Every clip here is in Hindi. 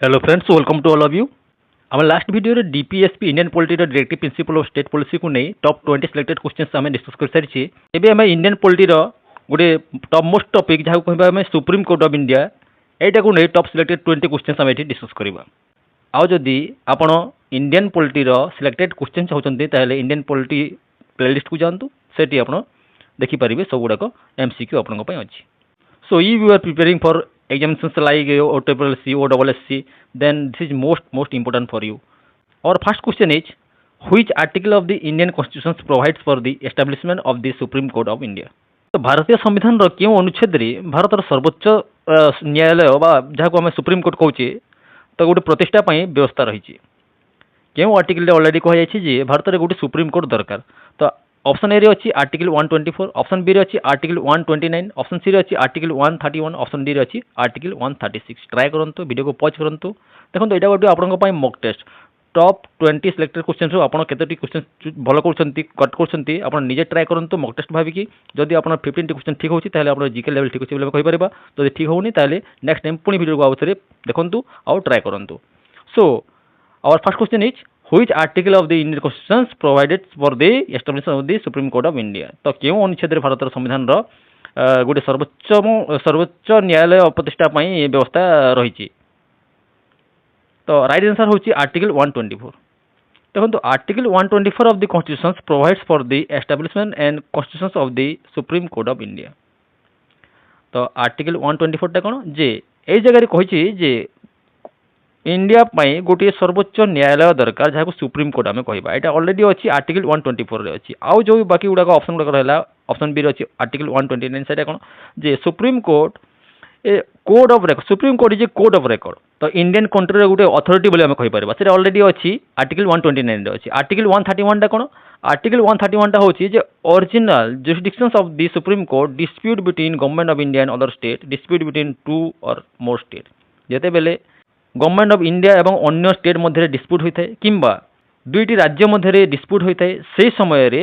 Hello friends, welcome to all of you. Our last video रे DPSP इंडियन पॉलिटी रो directive principle of state policy को नहीं टॉप 20 सिलेक्टेड क्वेश्चंस आमे डिस्कस कर सारिछे। एबे आमे इंडियन पॉलिटी रो गोटे टॉप मोस्ट टॉपिक जहा कहबा आमे सुप्रीम कोर्ट ऑफ इंडिया एटा को नहीं टॉप सिलेक्टेड 20 क्वेश्चंस आमे एठी डिस्कस करबा। आउ जदी आपण इंडियन पॉलिटी रो सिलेक्टेड क्वेश्चन चाहउछन्ती ताले इंडियन पॉलिटी प्लेलिस्ट को जानतु सेठी आपण देखि परिबे सब गुडा को एमसीक्यू आपन को पय अछि। So if you are preparing for examinations like OSSC, OSSC, then this is most important for you. Our first question is, which article of the Indian Constitution provides for the establishment of the Supreme Court of India? तो भारतीय संविधान रो केउ अनुच्छेद रे भारतर सर्वोच्च न्यायालय बा जहाको हम सुप्रीम कोर्ट कहउचे तो गोटे प्रतिष्ठा पई व्यवस्था रहिछि। केउ आर्टिकल रे ऑलरेडी कह जायछि जे भारत रे गोटे सुप्रीम कोर्ट दरकार। तो ऑप्शन ए रे अछि आर्टिकल 124, ऑप्शन बी रे अछि आर्टिकल 129, ऑप्शन सी रे अछि आर्टिकल 131, ऑप्शन डी रे अछि आर्टिकल 136। ट्राई करंतु, वीडियो को पॉज करंतु। देखंतु एटा गोटे आपन पई mock test top 20 selected question रो आपन केतोटी क्वेश्चन भलो करछंती कट करछंती आपन निजे ट्राई करंतु मॉक टेस्ट भाबी कि जदि आपन 15 क्वेश्चन ठीक होछि ताले आपन जीके लेवल ठीक होछि बोले कहि परबा। जदि ठीक होउनी ताले नेक्स्ट टाइम पुनी वीडियो को आउथरे देखंतु आ ट्राई करंतु। So our first question is which article of the Indian Constitution provided for the establishment of the Supreme Court of India? तो केउ अनुच्छेद रे भारत संविधान रो गोटे सर्वोच्च न्यायालय प्रतिष्ठा पई व्यवस्था रहिछि। तो राइट आंसर होछि आर्टिकल 124। देखंतु article 124 of the Constitution provides for the establishment and constitutions of the Supreme Court of India। तो आर्टिकल 124 टा कोन जे ए जगह रे कहिछि जे इंडिया पई गोटे सर्वोच्च न्यायालय दरकार जहाको सुप्रीम कोर्ट आमे कहबा। एटा ऑलरेडी अछि आर्टिकल 124 रे अछि। आउ जो बाकी गुडा ऑप्शन गुडा रहला ऑप्शन बी रे अछि आर्टिकल 129 सेटा कोन जे supreme court a court of record. Supreme court is a court of record. तो इंडियन कंट्री रे गोटे अथॉरिटी बोले आमे कहि परबा। सेटा ऑलरेडी अछि आर्टिकल 129 रे अछि। आर्टिकल 131 टा कोन आर्टिकल 131 टा होछि जे original jurisdictions of the supreme court dispute between government of India and other state dispute between two or more state. जेते बेले गवर्नमेंट ऑफ इंडिया एवं अन्य स्टेट मध्य डिस्प्यूट होता है किंबा दुईटी राज्य मध्य डिस्प्यूट होता है से समय रे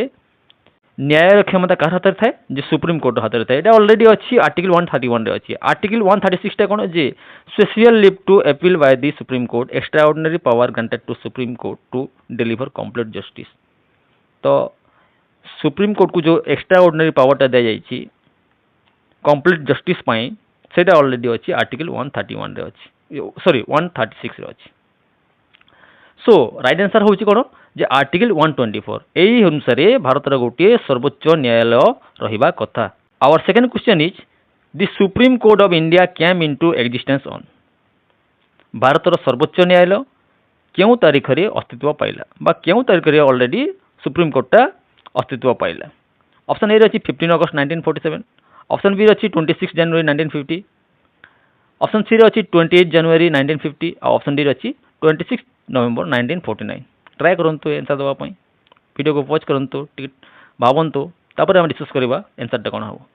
न्याय क्षमता कार हाथ थाए जे सुप्रीम कोर्ट हाथ थाए। एटा ऑलरेडी अछि आर्टिकल 131 रे अछि। आर्टिकल 136 टा कोन जे special leave to appeal by the supreme court extraordinary power granted to supreme court to deliver complete justice. तो सुप्रीम कोर्ट को जो एक्स्ट्रा ऑर्डिनरी पावर टा दे जाइछि कंप्लीट जस्टिस पई सेटा ऑलरेडी अछि आर्टिकल 131 रे अछि। सॉरी 136 रे अछि। सो राइट आंसर होछि कोन जे आर्टिकल 124 एही अनुसार भारत रा गोटे सर्वोच्च न्यायालय रहिबा कथा। Our second question is the supreme court of India came into existence on. Bharat रा सर्वोच्च न्यायालय केउ तारीख रे अस्तित्व पाइला बा केउ तारीख रे ऑलरेडी सुप्रीम कोर्ट टा अस्तित्व पाइला। ऑप्शन ए रे अछि 15 अगस्त 1947, ऑप्शन बी रे अछि 26 जनवरी 1950, ऑप्शन सी रे अछि 28 जनवरी 1950 और ऑप्शन डी रे अछि 26 नवंबर 1949। ट्राई करंतु आंसर दवा पई वीडियो को पॉज करंतु टिक भावंतु तापर हम डिस्कस करबा आंसर टा कोन हबो।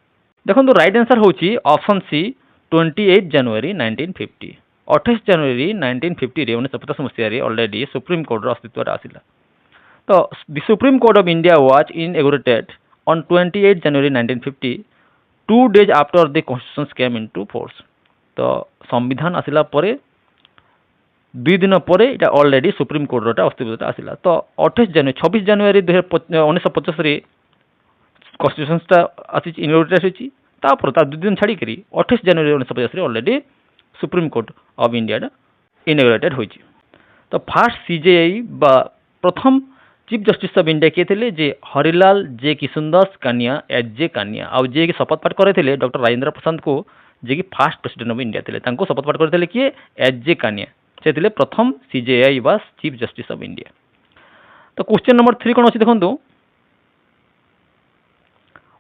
देखंतु राइट आंसर होछि ऑप्शन सी 28 जनवरी 1950। 28 जनवरी 1950 रे 1950 मसिया रे ऑलरेडी सुप्रीम कोर्ट रो अस्तित्व आसिला। तो the supreme court of India was inaugurated on 28 January 1950 2 days after the constitution came into force. तो संविधान आसिला परे 2 दिन परे इटा ऑलरेडी सुप्रीम कोर्ट रोटा अस्तित्व आसिला। तो 26 जनवरी 1950 रे कॉन्स्टिट्यूशन ता आसी इनॉग्रेटेड होछि। तापर ता 2 दिन छाडी करी 28 जनवरी 1950 रे already supreme court of India दा इनॉग्रेटेड होछि। तो फर्स्ट सीजेआई बा प्रथम चीफ जस्टिस ऑफ इंडिया के थिले जे हरिलाल जे किशनदास कानिया एच जे कानिया आ जे की शपथ पाठ करे थिले डॉक्टर राजेंद्र प्रसाद को जे कि फर्स्ट प्रेसिडेंट ऑफ इंडिया थिले तांको शपथ पाठ करथिले कि एच जे कानिया से थिले प्रथम सीजेआई बा चीफ जस्टिस ऑफ इंडिया। तो क्वेश्चन नंबर 3 कोन अछि देखंतु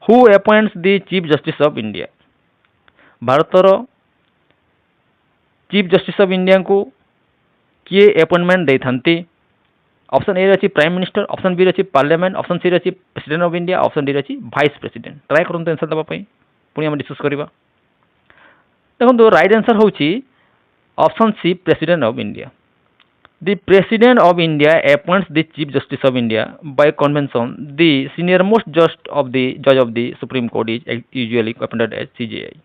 who appoints the chief justice of India. भारतर चीफ जस्टिस ऑफ इंडिया को किए अपॉइंटमेंट देथांती। ऑप्शन ए रे अछि प्राइम मिनिस्टर, ऑप्शन बी रे अछि पार्लियामेंट, ऑप्शन सी रे अछि president of India, option D रे अछि वाइस प्रेसिडेंट। ट्राई करंतु आंसर दबा पई पुनी हम डिस्कस करबा। देखो राइट आंसर होछि option C president of India. The president of India appoints the chief justice of India by convention. The senior most जज of the supreme court is usually appointed as CJI.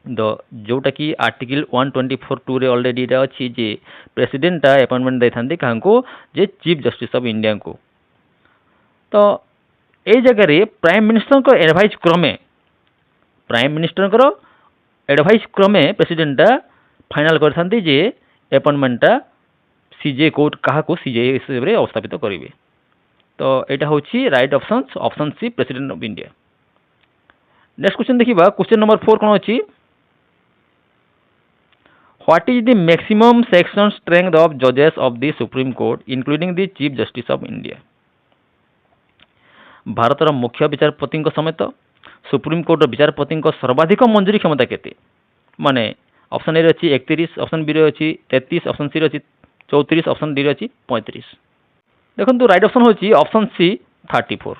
जोटा कि आर्टिकल 124(2) रे ऑलरेडी इटा अछि जे प्रेसिडेंट टा अपॉइंटमेंट दैथांती कांको जे चीफ जस्टिस ऑफ इंडिया को। तो ए जगह रे प्राइम मिनिस्टर को एडवाइस क्रमे प्रेसिडेंट टा फाइनल करथांती जे अपॉइंटमेंट टा सीजे कोर्ट कहा को सीजे हिसाब रे अवस्थापित करिवे। तो एटा होची right option C president of India. Next question देखिबा क्वेश्चन नंबर 4 कोन अछि what is the maximum section strength of जजेस of the supreme court including the chief justice of India. भारतर मुख्य विचारपति समेत सुप्रीम कोर्ट विचारपति सर्वाधिक मंजूरी क्षमता केते माने ऑप्शन ए रे अछि 31, ऑप्शन बी रे अछि 33, ऑप्शन सी रे अछि 34, ऑप्शन डी रे अछि 35। देखंतु राइट ऑप्शन होची option C 34।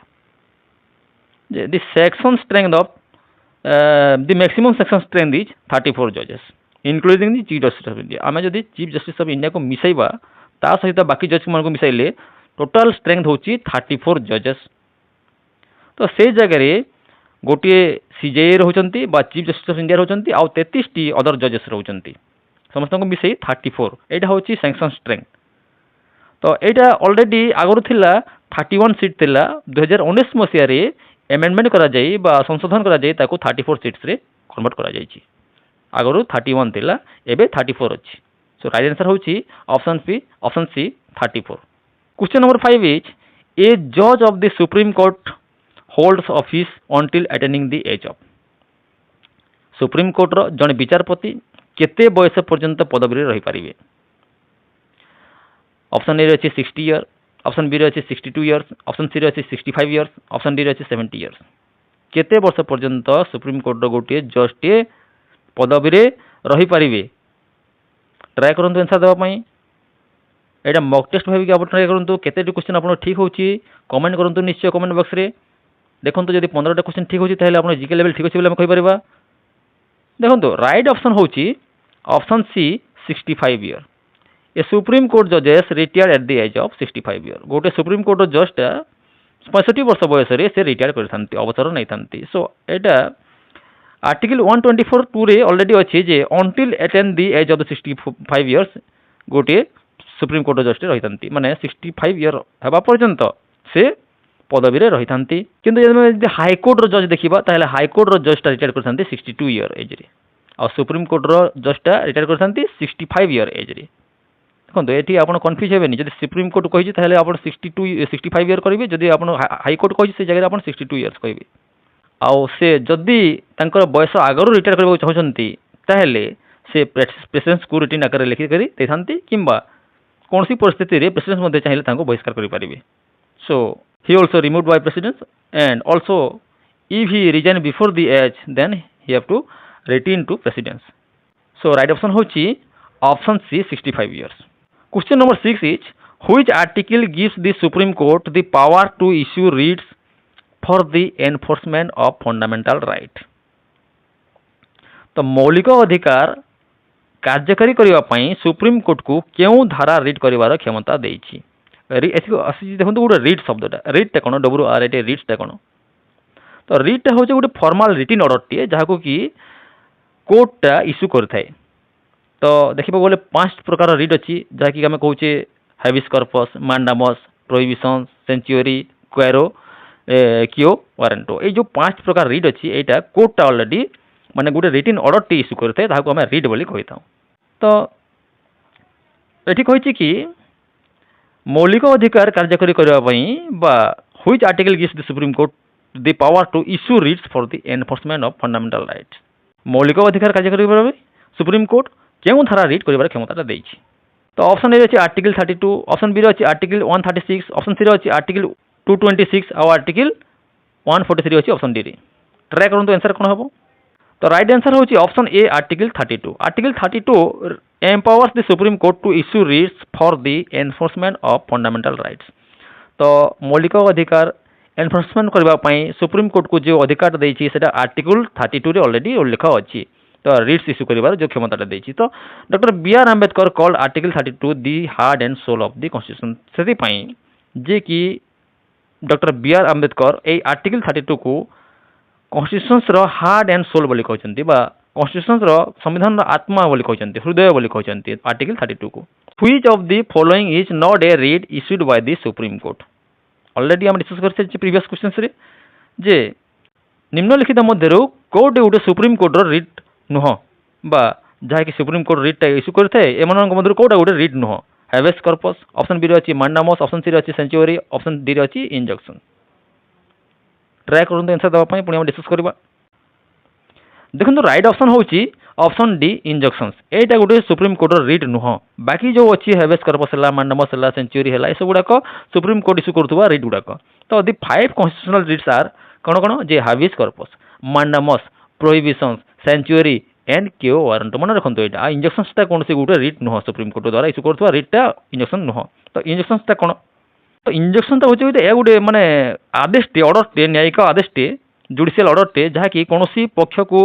The section strength of the maximum section strength is 34 जजेस including the chief justice of India. आमे जदि चीफ जस्टिस ऑफ इंडिया को मिसाइबा ता सहित बाकी जज मन को मिसाइले टोटल स्ट्रेंथ होची 34 जजेस। तो से जगह रे गोटे सीजे रहउचंती बा चीफ जस्टिस ऑफ इंडिया रहउचंती आ 33 टी अदर जजेस रहउचंती समस्त को मिसाई 34 एटा होची सेक्शन स्ट्रेंथ। तो एटा ऑलरेडी आगरु थिला 31 सीट थिला 2019 मसिया रे अमेंडमेंट करा जाई बा संशोधन करा जाई ताको 34 सीट्स रे कन्वर्ट करा जाई छी। आगरु 31 थिला एबे 34 अछि। सो राइट आंसर होची option C 34। Question number 5 is a जज of the supreme court holds office until attaining the age of. Supreme court रो जने विचारपति केते बयस पर्यंत पदवी रे रही परिवे। ऑप्शन ए रे अछि 60 इयर, ऑप्शन बी रे अछि 62 इयर्स, ऑप्शन सी रे अछि 65 इयर्स, ऑप्शन डी रे अछि 70 इयर्स। केते वर्ष पर्यंत सुप्रीम कोर्ट रो गोटे जज टे पदवी रे रही परिवे। ट्राई करंतु आंसर देबा पई एटा मॉक टेस्ट भाबी के आप ट्राई करंतु केते क्वेश्चन आपन ठीक होची कमेंट करंतु निश्चय कमेंट बॉक्स रे। देखंतु जदि 15टा क्वेश्चन ठीक होची ताहेले आपन जीके लेवल ठीक होची बोले हम कहि परिबा। देखंतु राइट ऑप्शन होची option C 65 year. A supreme court जजेस retire at the age of 65 year. गोटे सुप्रीम कोर्ट जज टा 65 वर्ष बयस रे से रिटायर करथांती अवसर नै थांती। सो एटा आर्टिकल 124(2) रे ऑलरेडी अछि जे until attain the age of the 65 years गोटे सुप्रीम कोर्ट जज टे रहिथांती माने 65 इयर हेबा पर्यंत से पदवी रे रहिथांती। किंतु यदि हाई कोर्ट रो जज देखिबा ताहेले हाई कोर्ट रो जज टा रिटायर करथांती 62 इयर एज रे और सुप्रीम कोर्ट रो जज टा रिटायर करथांती 65 इयर एज रे। देखो ये आप कन्फ्यूज हेबेनी जब सुप्रीम कोर्ट कही आप 65 इयर करेंगे जदि आप हाई कोर्ट कही से जगह आप 62 इयर्स कहे आउ से जदि बयस आगु रिटायर करने चाहते ताहले से प्रेसिडेंस को रिटर्न आकार लिखिक कि कौन सी परिस्थिति रे प्रेसिडेंस चाहिए बहिष्कार करेंगे। So he also removed by presidents and also if he resign before the age then he have to return to presidents. So right option होची option C 65 years. Question number 6 is which article gives the Supreme Court the power to issue writs for the enforcement of fundamental right। तो मौलिक अधिकार कार्यकारी करने पाई सुप्रीम कोर्ट को क्यों धारा रीड करिवार क्षमता देछि। देखो गोटे रीड शब्दटा रीडटा कौन WRIT रीड्सटा कौन तो रीडटा हूँ गोटे फॉर्मल रिटन ऑर्डर टे जहाँ कि कोर्टा इश्यू करथाए। तो देखा गले 5 प्रकार रीड अच्छी जहाँकि आम कहे हाइबिस कॉर्पस मांडामस प्रोहिबिशन सेंचुरी क्वेरो कियो वारंटो ये जो 5 प्रकार रीड अच्छी यहाँ कोर्टा ऑलरेडी माने गोटे रिटन ऑर्डर टे इश्यू करते जहाँ आम रीड बोली कही था। तो ये कही कि मौलिक अधिकार कार्यकारी करने which article gives the supreme court the power to issue writs for the enforcement of fundamental rights. मौलिक अधिकार कार्यकारी सुप्रीम कोर्ट क्यों धारा रीड कर क्षमता देछि। तो ऑप्शन ए अच्छे आर्टिकल 32, ऑप्शन बी अच्छे आर्टिकल 136, ऑप्शन सी अच्छे आर्टिकल 226 और आर्टिकल 143 अच्छे ऑप्शन डी। ट्राई करूँ आंसर कौन हम। तो राइट आंसर होची option A article 32। Article 32 empowers the supreme court to issue writs for the enforcement of fundamental rights. तो मौलिक अधिकार एनफोर्समेंट करने सुप्रीम कोर्ट को जो अधिकार देछि सेटा आर्टिकल 32 रे ऑलरेडी उल्लेख अच्छी तो रीड्स इश्यू कर जो क्षमता देछि। तो doctor B.R. Ambedkar called article 32 the heart and soul of the constitution से जे कि डॉक्टर B.R. आंबेडकर ए आर्टिकल 32 को कॉन्स्टिट्यूशन रो हार्ट एंड सोल बोली कहते कन्स्टिट्यूशन संविधान आत्मा बोली कहते हृदय बोली कहते आर्टिकल 32 को which of the following is not a writ issued by the supreme court already हम डिस्कस कर प्रीवियस क्वेश्चन रे जे निम्नलिखित मध्यरु कोर्ट गोटे सुप्रीम कोर्ट रिट नुह बा जहाँकि सुप्रीम कोर्ट रिटा इश्यू करते एम मध्य कौटा गोटे रिट नुह हैवेस कर्पस ऑप्शन बी अच्छी मांडामस ऑप्शन सी अच्छी सेंचुरी ऑप्शन डी अच्छी इंजक्शन ट्राए करूँ आंसर देवाई पुणी डिस्कस करवा देखो राइट ऑप्शन होची ऑप्शन डी इंजक्शंस एटा गोटे सुप्रीम कोर्ट रिट नुह बाकी जो अच्छी हैवेस कर्पस है मांडामस है सेंचुरी है सब गुड़ाक सुप्रीम कोर्ट इश्यू करुवा रिट गुड़ाक तो दि 5 कन्स्टिट्यूशनल रिट्स आर कौन कौन जे हैवेस कर्पस मांडामस प्रोहिबिशंस सेंचुरी एंड क्यो वारंट मन रखते यहाँ इंजेक्शंसटा कौन से गोटे रिट नुह सुप्रीम कोर्ट द्वारा इश्यू करुवा रिटा इंजेक्शन नुह तो इंजेक्शंसटा कौन तो इंजेक्शनटा हूँ यह गोटे माने आदेशटे अर्डरटे न्यायिक आदेशटे जुडिशियल अर्डरटे जहाँकि कौन पक्ष को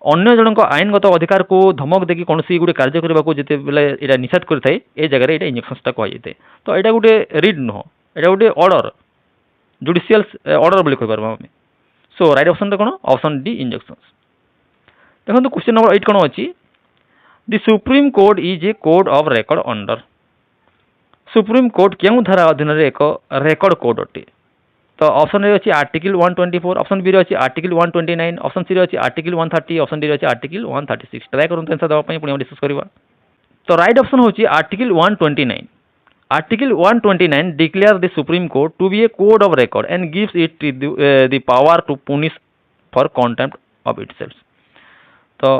अन्य जनक आईनगत अधिकार को धमक देकी कौन गोटे कार्य करने को जिते बेले यहाँ निषेध करता है ये जगह ये इंजेक्शंसटा कहुए तो यहाँ गोटे रिट नुह यहाँ गोटे अर्डर जुडिशियल अर्डर बोली कहीपर आम सो राइट ऑप्शन कौन ऑप्शन डी इंजेक्शंस देखो क्वेश्चन नंबर 8 कौन अच्छी the supreme court is a court of record under supreme court क्यों धारा अधीन एक रेकर्ड कोड अटे तो ऑप्शन ए अच्छी आर्टिकल 124 ऑप्शन बी अच्छी आर्टिकल 129 ऑप्शन सी अच्छी आर्टिकल 130 ऑप्शन डी अच्छी आर्टिकल 136 ट्राए करूँ आंसर देवाई पुणी डिस्कस करवा तो राइट ऑप्शन होची article 129 article 129 declare the supreme court to be a court of record and gives it the power to punish for contempt of itself तो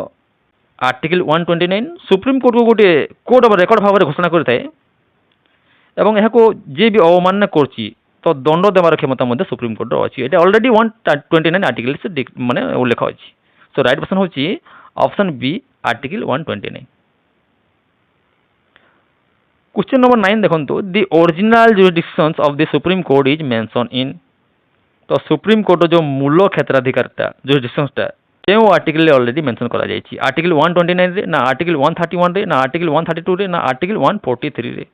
आर्टिकल 129 सुप्रीम कोर्ट को गोटे कोड ऑफ रेकर्ड भाव में घोषणा करता है एवं यहाँ को जे भी अवमानना करछि तो दंड देवार क्षमता सुप्रीम कोर्ट अच्छी ये ऑलरेडी 129 आर्टिकल से माने उल्लेख अच्छी सो राइट ऑप्शन होची option B article 129 question number 9 देखो the original jurisdictions of the supreme court is mention in तो सुप्रीम कोर्ट जो मूल क्षेत्राधिकारटा जुरिडिक्शंसटा क्यों आर्टिकल ऑलरेडी मेंशन करा जायछि आर्टिकल 129 रे ना आर्टिकल 131 रे ना आर्टिकल 132 रे ना आर्टिकल 143 रे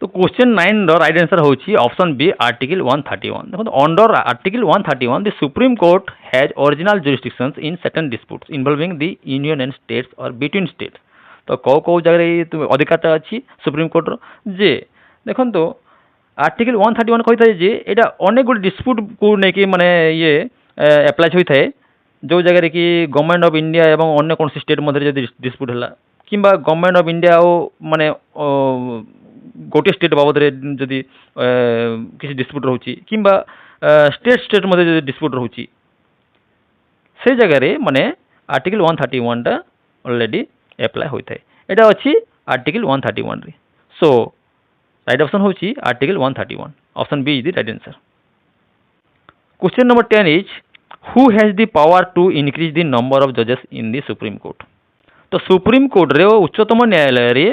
तो क्वेश्चन 9 रो राइट आंसर होची ऑप्शन बी आर्टिकल 131 देखो under article 131 the supreme court has original jurisdictions in certain disputes involving the union and states और बिटवीन स्टेट्स तो कौ जगह अधिकारटा अच्छी सुप्रीम कोर्ट रो जे देखो आर्टिकल 131 कहता है जे एटा अनेक गुड डिस्प्यूट को लेकिन माने ये अप्लाई होता है जो जगह कि गवर्नमेंट ऑफ इंडिया एवं अन्य कौन स्टेट मध्य डिस्प्यूट है कि गवर्नमेंट ऑफ इंडिया माने गोटे स्टेट बाबद जदि किसी डिस्प्यूट रोची कि स्टेट मध्य डिस्प्यूट रोची से जगह माने आर्टिकल 131 टा ऑलरेडी अप्लाई होता है यहाँ अच्छी आर्टिकल 131 रे सो राइट ऑप्शन होची article 131 option B is the right answer question number 10 is who has the power to increase the number of जजेस इन द सुप्रीम कोर्ट तो सुप्रीम कोर्ट रे उच्चतम न्यायालय रे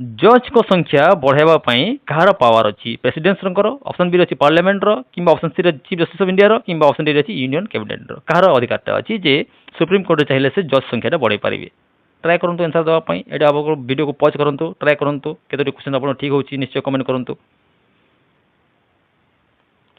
जज को संख्या बढ़ावा कहार पावर अच्छी प्रेसिडेंट ऑप्शन बी अच्छी पार्लियामेंट कि option C chief justice of India कि ऑप्शन डी अच्छी यूनियन कैबिनेट कहार अधिकारटा अच्छी जे सुप्रीम कोर्ट चाहिए से जज संख्याटा बढ़ाई पारे ट्राए करूँ आंसर देवाई यहाँ आप वीडियो को पॉज करूँ ट्राए करूँ केतोटी क्वेश्चन आप ठीक होची निश्चय कमेंट करूँ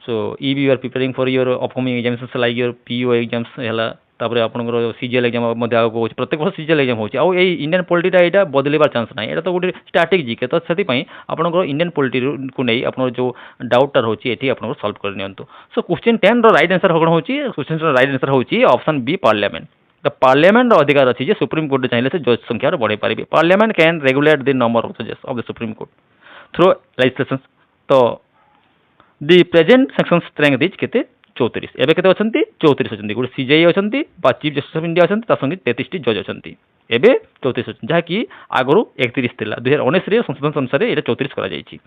सो if you are preparing for your upcoming exams like your PO exams है तापर आपनकर सीजीएल एग्जाम मध्य आगो प्रत्येक वर्ष सीजीएल एग्जाम होची आ इंडियन पॉलिटीटा यहाँ बदलवार चांस ना यहाँ तो गोटे स्ट्राटेजी जिके तो से आपनकर इंडियन पॉलिटी को नहीं आप जो डाउटा रोची ये आपन सॉल्व कर नियंतु सो क्वेश्चन 10 रो राइट आंसर कौन होची क्वेश्चन राइट आंसर होची option B parliament the parliament अधिकार अच्छी जे सुप्रीम कोर्ट चाहिए से जज संख्या बढ़ाई पारे parliament can regulate the number of जजेस of the supreme court through legislation तो the present sanctioned strength is केते 34 एबे केते अछंती 34 अछंती गोटे सीजीआई अछंती बा चीफ जस्टिस ऑफ इंडिया अछंती ता संगे 33 टी जज अछंती एबे 34 अछंती जहा कि आगरो 31 थिला 2019 रे संशोधन अनुसार एटा 34 करा जायछि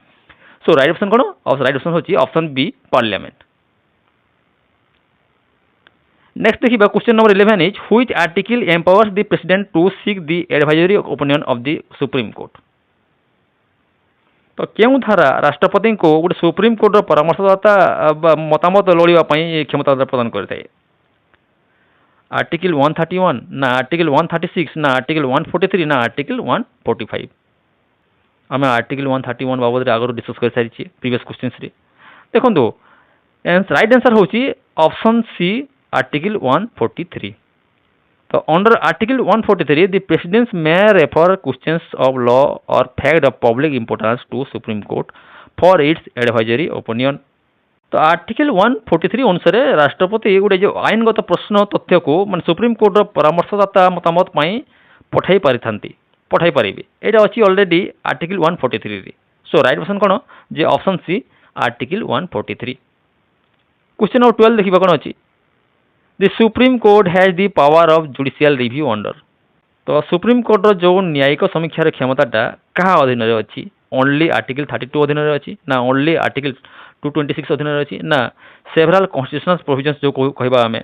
सो राइट ऑप्शन कोन राइट ऑप्शन होछि ऑप्शन बी पार्लियामेंट नेक्स्ट देखिबा question number 11 is which article empowers the president to seek the advisory opinion of the supreme court तो क्यों धारा राष्ट्रपति को गोटे सुप्रीम कोर्ट परामर्शदाता मतामत लड़ाई क्षमता प्रदान करता है आर्टिकल 131 ना आर्टिकल 136 ना आर्टिकल 143 ना आर्टिकल 145 आम आर्टिकल 131 बाबद आगे डिस्कस कर सारी प्रीवियस क्वेश्चन रे देखो राइट आंसर होची ऑप्शन सी आर्टिकल 143 तो under article 143 the presidents may refer questions of law or fact of public importance to supreme court for its advisory opinion. तो आर्टिकल 143 अनुसार राष्ट्रपति गोटे जो आईनगत प्रश्न तथ्य को मान सुप्रीम कोर्टर परामर्शदाता मतामत पठाई पारे यहाँ अच्छी ऑलरेडी आर्टिकल 143 रे। सो राइट ऑप्शन कौन जे option C article 143। Question number 12 देखिबा कौन अच्छी the supreme court has the power of judicial review under. तो सुप्रीम कोर्टर जो न्यायिक समीक्षार क्षमताटा क्या अधीन अच्छी ओनली आर्टिकल 32 अधीन अच्छी ना ओनली आर्टिकल 226 अधीन अच्छी ना सेवराल कन्स्टिट्यूशनल प्रोविजन्स जो कहवा आम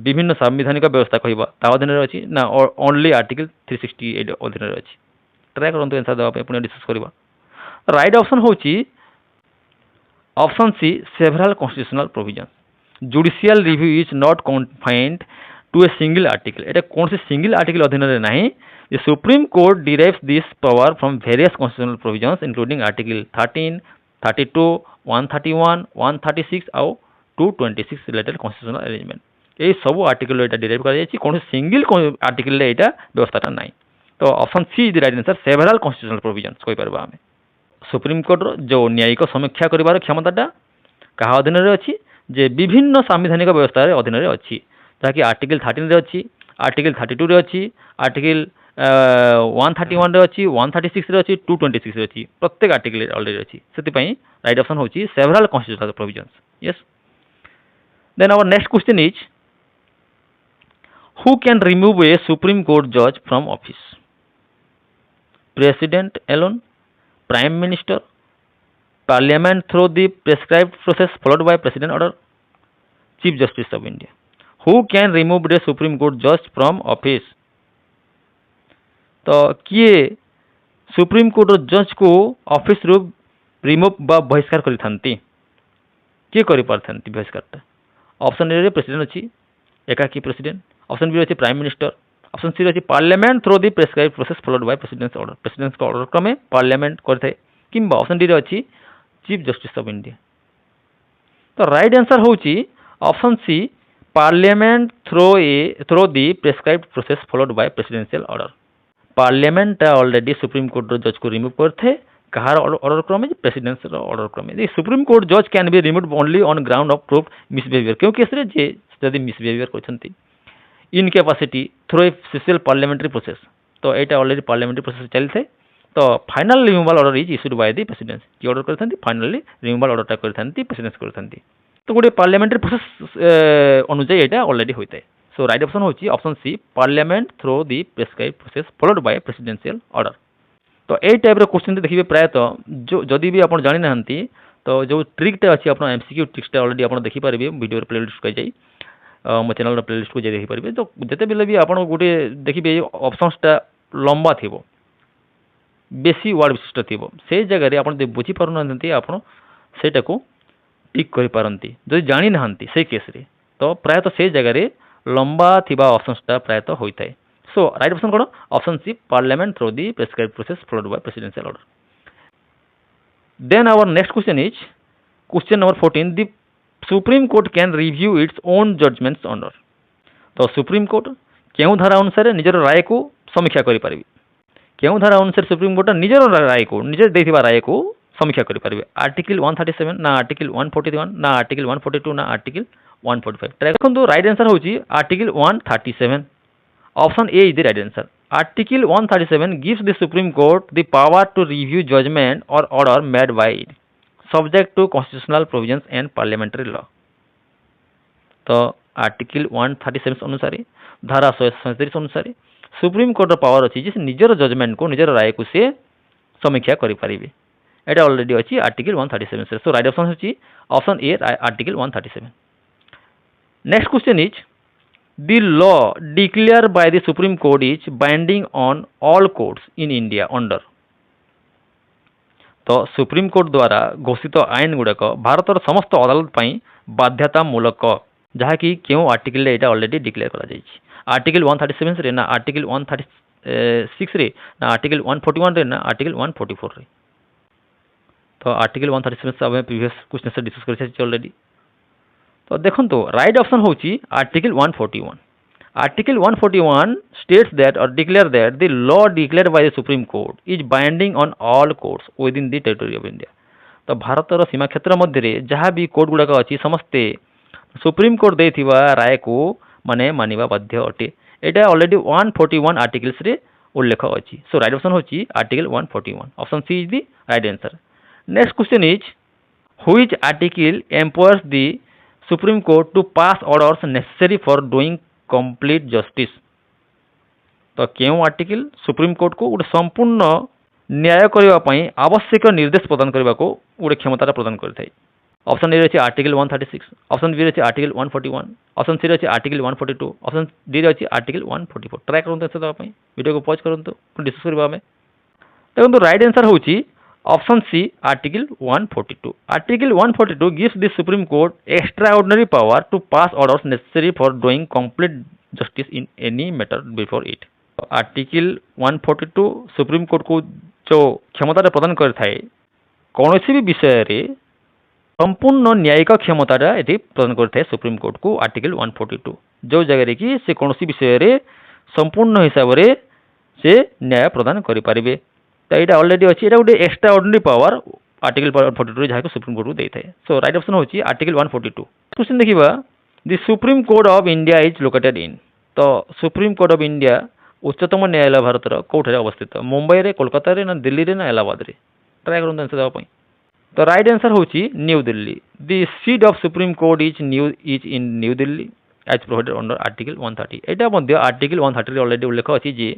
विभिन्न संवैधानिक व्यवस्था कहवा ता अधीन अच्छी ना ओनली आर्टिकल 368 अधीन अच्छी। ट्राए करूँ आंसर देवाई पुणी डिस्कस करवा। राइट ऑप्शन होची option C several constitutional provisions. Judicial review is not confined to a single article एटा कौन से सिंगल आर्टिकल अधीन नहीं। The Supreme Court derives this power from various constitutional provisions including Article 13, 32, 131, 136 और 226 related constitutional arrangement। ये सब आर्टिकल एटा डिराइव करा जायछि कौन सिंगल आर्टिकल रे एटा व्यवस्थाटा नाही। तो option C is right answer several constitutional provisions कहि परबा हमें। सुप्रीम कोर्ट जो न्यायिक समीक्षा करिवार क्षमताटा कहा अधीन रे अछि जे विभिन्न संवैधानिक व्यवस्था रे अधीन रे अछि ताकि आर्टिकल 13 रे अछि आर्टिकल 32 रे अछि आर्टिकल 131 रे अच्छी 136 रे अच्छी 226 रे अच्छी प्रत्येक आर्टिकल ऑलरेडी अच्छी से राइट ऑप्शन होची सेवराल constitutional provisions. Yes then our next question is who can remove A supreme court जज from office. President Elon, prime minister, parliament through the prescribed process followed by president order, chief justice of India. Who can remove A supreme court जज फ्रॉम ऑफिस। तो किए सुप्रीम कोर्ट जज को ऑफिस रु रिमूव बा बहिष्कार करिथांती किए करि पारथांती बहिष्कारटा। ऑप्शन ए रे प्रेसिडेंट अछि एकाकी प्रेसिडेंट, ऑप्शन बी अछि प्राइम मिनिस्टर, ऑप्शन सी अछि parliament through the prescribed process followed by president's order president's का ऑर्डर क्रमे पार्लियामेंट करथाय किंबा ऑप्शन डी रे अछि चीफ जस्टिस ऑफ इंडिया। तो राइट आंसर होची option C parliament through the prescribed process followed by presidential order. Parliament already supreme court जज को रिमूव करते कहार ऑर्डर क्रमे प्रेसिडेंट ऑर्डर क्रमे। सुप्रीम कोर्ट जज can be removed only on ground of proved misbehaviour क्यों केस रे जे जदि मिसबिहेवियर करछंती incapacity through a special parliamentary process. तो एटा ऑलरेडी पार्लियामेंट्री प्रोसेस चली थे। तो final removal order is issued by the president की ऑर्डर करथंती फाइनली रिमूवल ऑर्डरटा करथंती प्रेसिडेंट करथंती। तो गोटे पार्लियामेंट्री प्रोसेस अनुसार एटा ऑलरेडी होइते। सो राइट ऑप्शन होची option C parliament through the prescribed process followed by presidential order. तो ए टाइप रो क्वेश्चन देखिए प्रायतः जो जदि भी आपण जानि नाहंती तो जो ट्रिकटा अछि आपण एमसीक्यू ट्रिक्सटा ऑलरेडी आपण देखि पारिबे वीडियो प्लेलिस्ट को जाई मो चैनल प्लेलिस्ट को जाई देखि पारिबे। तो जते बेले भी आपण गोटे देखिबे ऑप्शंसटा लंबा थिबो बेसी वर्ड विशिष्ट थिबो से जगह रे आपण बुझी पारु नाहंती आपण सेटा को टिक करि पारंती जदि जानि नाहंती से केस रे। तो प्रायतः से जगह रे लंबा थिबा ऑप्शंसटा प्रायतः होइता है। सो राइट ऑप्शन कौन option C parliament through the prescribed process followed by presidential order. Then our next question is question number 14 the supreme court can review its own judgments under. तो सुप्रीम कोर्ट केउ धारा अनुसार निजर राय को समीक्षा करि पारिबे केउ धारा अनुसार सुप्रीम कोर्ट निजर राय को निजर देथिबा राय को समीक्षा करि पारिबे आर्टिकल 137 ना आर्टिकल 141 ना आर्टिकल 142 ना आर्टिकल 145। ट्राई देखो राइट आंसर होची article 137 option A is the right answer. Article 137 gives the supreme court the power to review judgement और order made by it subject to constitutional provisions and parliamentary law. तो आर्टिकल 137 अनुसार धारा 137 अनुसार सुप्रीम कोर्ट पावर अच्छी जे निजर जजमेंट को निजर राय को से समीक्षा करि पारिबे एटा ऑलरेडी अच्छी आर्टिकल 137 से। सो राइट ऑप्शन होची option A article 137। Next question is the law declare by the supreme court is binding on all courts in India under. तो सुप्रीम कोर्ट द्वारा घोषित आईन गुड़ाक भारतर समस्त अदालत पाई बाध्यतामूलक जहाँकि क्यों आर्टिकल एटा ऑलरेडी डिक्लेयर करा जायछि आर्टिकल 137 रे ना आर्टिकल 136 रे ना आर्टिकल 141 रे ना आर्टिकल 144 रे। तो आर्टिकल 137 से प्रीवियस क्वेश्चन से डिस्कस कर ऑलरेडी। तो देखो राइट ऑप्शन होची article 141। Article 141 states that or declare that the law declared by the Supreme Court is binding on all courts within the territory of India. तो भारतर सीमा क्षेत्र मध्य जहाँ भी कोर्ट गुड़ाक अच्छी समस्ते सुप्रीम कोर्ट देथिबा राय को माने मानिबा बाध्य अटे. एटा ऑलरेडी 141 आर्टिकल्स रे उल्लेख अछि. सो राइट ऑप्शन होची article 141. Option C is the right answer. Next question is which article empowers the supreme court to pass orders necessary for doing complete justice. तो केउ आर्टिकल सुप्रीम कोर्ट को गोटे संपूर्ण न्याय करबा पई आवश्यक निर्देश प्रदान करबा को गोटे क्षमता प्रदान करथाय. ऑप्शन ए रही आर्टिकल 136, ऑप्शन बी रही आर्टिकल 141, ऑप्शन सी रही आर्टिकल 142, ऑप्शन डी रही आर्टिकल 144. ट्राए करते आंसर देवा पई वीडियो को पॉज करंतु डिस्कस करबा हमें. देखो राइट आंसर होची option C article 142. Article 142 gives the supreme court extraordinary power to pass orders necessary for doing complete justice in any matter before it. Article 142 supreme court को जो क्षमता प्रदान करथाय कौन भी विषय रे संपूर्ण न्यायिक क्षमता ये प्रदान करते सुप्रीम कोर्ट को आर्टिकल 142 जो जगह कि से कौन विषय रे संपूर्ण हिसाब से से न्याय प्रदान करें. तो यहाँ ऑलरेडी अच्छी यहाँ गोटे एक्स्ट्रा ऑर्डिनरी पावर आर्टिकल 142 जहाँ सुप्रीम कोर्ट को देता है. सो राइट ऑप्शन होची आर्टिकल 142. क्वेश्चन देखिबा the supreme court of India is located in. तो सुप्रीम कोर्ट ऑफ इंडिया उच्चतम न्यायालय भारतर कौटे अवस्थित मुंबई रे कोलकाता रे ना दिल्ली रे ना इलाहाबाद रे. ट्राए करते आंसर देवा. तो राइट आंसर होची New Delhi. The seat of supreme court is in New Delhi as provided under article 130. एटा मध्य आर्टिकल 130 रे ऑलरेडी उल्लेख अछि जे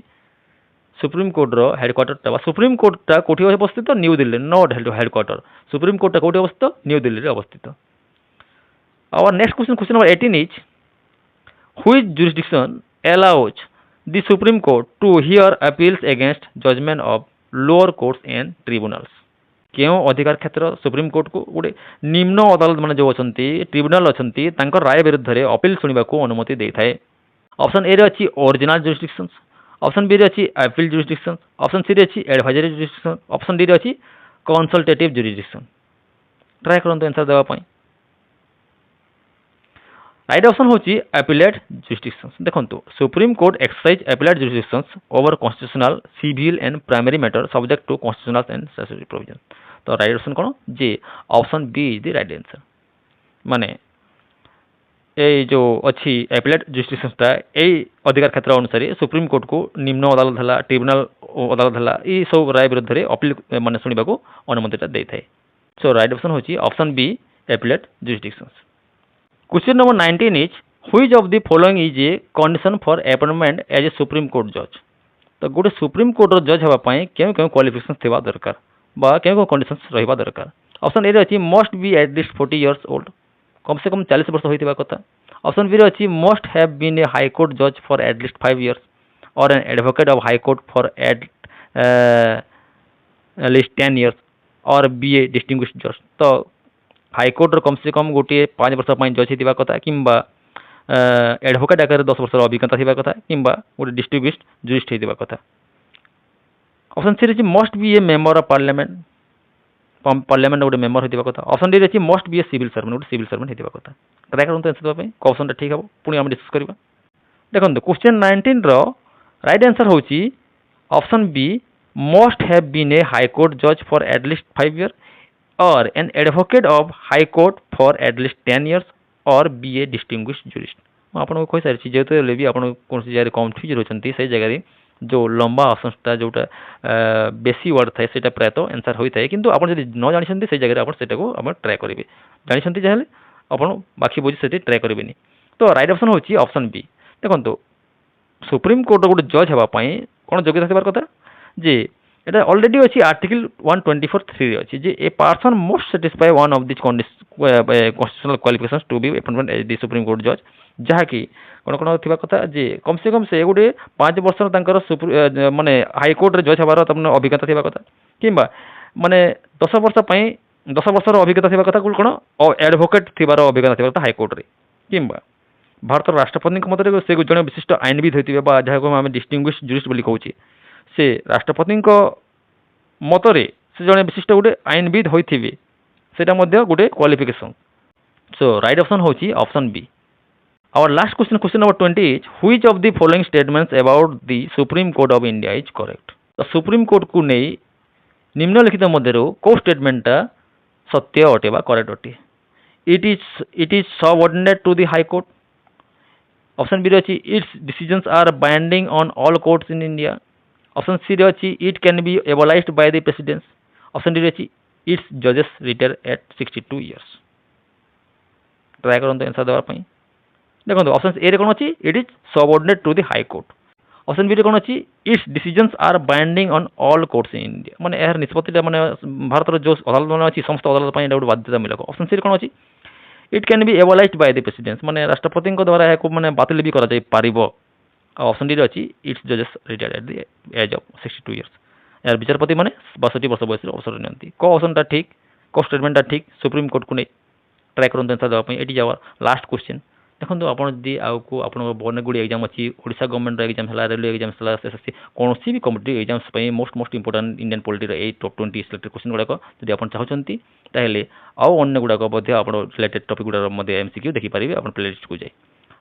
सुप्रीम कोर्ट रो हेडक्वार्टर सुप्रीम कोर्ट टा कोठी अवस्थित New Delhi not headquarter. Supreme court टा कोठी अवस्थित न्यू दिल्ली रे अवस्थित. Our next question number 18 is which jurisdiction allows the supreme court to hear appeals against judgement of lower courts and tribunals. क्यों अधिकार क्षेत्र सुप्रीम कोर्ट को गोटे निम्न अदालत मान जो अच्छा ट्रिब्यूनल अच्छा राय विरुद्ध में अपील शुणा को अनुमति दे थाए. ऑप्शन ए अच्छी ओरिजिनल जुरिसडिक्शंस, ऑप्शन बी अच्छी अपील जुरिसडिक्शन, ऑप्शन सी अच्छी एडवाइजरी जुरिसडिक्शन, ऑप्शन डी अच्छी कंसल्टेटिव जुरिसडिक्शन. ट्राए करते आंसर देवाई. राइट ऑप्शन होची अपीलेट जुरिसडिक्शंस. देखो supreme court exercise appellate jurisdictions over constitutional civil and primary matter subject to constitutional and statutory provision. तो राइट ऑप्शन कौन जे option B is the right answer. माने ये जो अच्छी अपीलेट जुरिसडिक्शंसटा यही अधिकार क्षेत्र अनुसार सुप्रीम कोर्ट को निम्न अदालत है ट्रिब्यूनल अदालत है ये सब राय विरुद्ध में अपील मान शुणा को अनुमति दे थाए. सो राइट ऑप्शन होची option B appellate jurisdictions. Question number 19 is which of the following is a condition for appointment as a supreme court जज. तो गोटे सुप्रीम कोर्ट जज होगापाई क्यों क्यों क्वालिफिकेशन थिबा दरकार बा क्यों क्यों कंडीशंस रहिबा दरकार. ऑप्शन ए अच्छी must be at least 40 years old, कम से कम 40 वर्ष होइथिबा कथा. ऑप्शन बी अच्छी must have been a high court जज फॉर एट लीस्ट 5 इयर्स और an advocate of high court for at least 10 years और बी ए डिस्टिंग्विश्ड जज. तो हाईकोर्ट कम से कम गोटे 5 वर्ष जज होता कथा कि एडवोकेट आकार 10 वर्ष अभिज्ञता थी कथा कि गोटे डिस्टिंग्विश्ड जुरिस्ट होता कथा. ऑप्शन सी रही must be a member of parliament गोटे मेंबर होता कथा. ऑप्शन डी रही must be a civil servant गोटे सिविल सर्वेंट होता कथा. ट्राए करते आंसर देवाई कौ ऑप्शन ठीक हम पुणी आम डिस्कस करवा. देखो क्वेश्चन 19 रो राइट आंसर होची option B must have been a high court जज for at least 5 year or an advocate of high court for at least 10 years और बी ए डिस्टिंग्विश्ड जुरिस्ट. आपको कही सारी जेहतु भी आप कौन जगह कन्फ्यूज रोचंती से जगह जो लंबा ऑप्शंसटा जोटा बेसी वर्ड थाए से प्रायतः आंसर होता है किंतु आप न जानी से जगह आप ट्राए करेंगे जानी जहाँ आप बाकी बुझी से ट्राए करेंगे. तो राइट ऑप्शन होची ऑप्शन बी. देखो सुप्रीम कोर्ट गोटे जज होगापाई कौन योग्यता थी कथा जे এটা অলরেডি ଅଛି आर्टिकल 124(3) ଅଛି ଯେ a person most satisfy one of this constitutional qualifications to be appointment as the supreme court जज. जहाँकि कौन कौन थिबा कथा जे कम से कम से गोटे 5 वर्ष तांकर माने हाईकोर्ट रे जज हबार तमने अभिज्ञता थिबा कथा कि माने 10 वर्ष पई 10 वर्ष अभिज्ञता थिबा कथा कौन एडवोकेट थिबार अभिज्ञता थिबा कथा हाईकोर्ट रे कि भारत राष्ट्रपति मत से जड़े विशिष्ट आईनविद होते जहाँ को आम डिस्टिंग्विश्ड जुरिस्ट बोली कहूँ से राष्ट्रपति मतरे से जड़े विशिष्ट गोटे आईनविद होते गोटे क्वालिफिकेशन. सो राइट ऑप्शन होची option B. Our last question number 20 is which of the following statements about the Supreme Court of India is correct? तो सुप्रीम कोर्ट को नहीं निम्नलिखित मध्यरु को स्टेटमेंटा सत्य अटे बा करेक्ट अटे? It is subordinate to the high court. Option B अछि its decisions are binding on all courts in India. Option C अछि it can be abolished by the president. Option D अछि इट्स जजेस रिटायर एट 62 इयर्स. ट्राई करंतु आंसर देबा पई. देखो ऑप्शन ए रे कोन अछि it is subordinate to the high court. Option B रे कोन अछि its decisions are binding on all courts in India. माने एहर निष्पत्तिटा माने भारत रो जो अदालत माने अछि समस्त अदालत पई एटा बाध्यतामूलक. ऑप्शन सी रे कोन अछि it can be abolished by the president. माने राष्ट्रपति द्वारा याको माने बातिल भी करा जाय पारिबो. ऑप्शन डी रे अछि इट्स जजेस retire at the age of 62 years. यार विचारपति माने 62 वर्ष बयस अवसर नियंती. को ऑप्शनटा ठीक को स्टेटमेंटटा ठीक सुप्रीम कोर्ट को नै ट्राई करंतु आंसर देबा पई. एटी जावर लास्ट क्वेश्चन. देखो आपड़ जदि आउको आप बहुत गुड़ी एग्जाम अच्छी ओडिशा गवर्नमेंट एग्जाम है रेलवे एग्जाम है एसएससी कौन भी competitive exams most important Indian polity ए टॉप 20 सिलेक्टेड क्वेश्चन गुड़ाक जब आप चाहते ताहले आउ अन्य गुड़ाक रिलेटेड टॉपिक गुड़ा एमसीक्यू देखिपारे आप प्लेलिस्ट को जाए.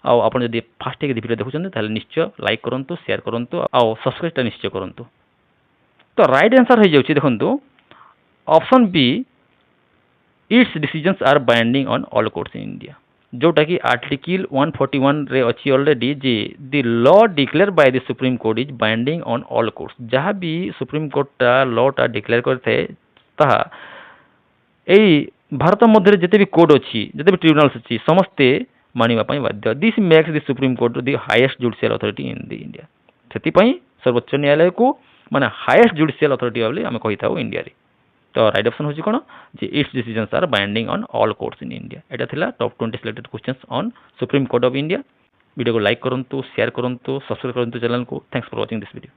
आप जब फास्ट भिडियो देखुं निश्चय लाइक करूँ शेयर करूँ आउ सब्सक्राइब निश्चय करूँ. तो राइट आंसर हो जाए देखो option B its decisions are binding on all courts in India. जोटा कि आर्टिकल 141 रे अच्छी ऑलरेडी जे the law declare by the supreme court is binding on all courts. जहाँ भी सुप्रीम कोर्ट लॉटा डिक्लेयर करते ताहा एई भारत मध्य जिते भी कोर्ट अच्छी जिते भी ट्रिब्यूनल्स अच्छी समस्ते मानिबा पई बाध्य. This makes the supreme court the highest judicial authority in the India. सेति पई सर्वोच्च न्यायालय को माने हाईएस्ट जुडिशियल अथॉरिटी बोली आमे कहि थाउ इंडिया रे. तो राइट ऑप्शन होची कोन जे its decisions are binding on all courts in India. एटा थिला top 20 selected questions on supreme court of India. Video को लाइक करंतु शेयर करंतु सब्सक्राइब करंतु चैनल को. Thanks for watching this video.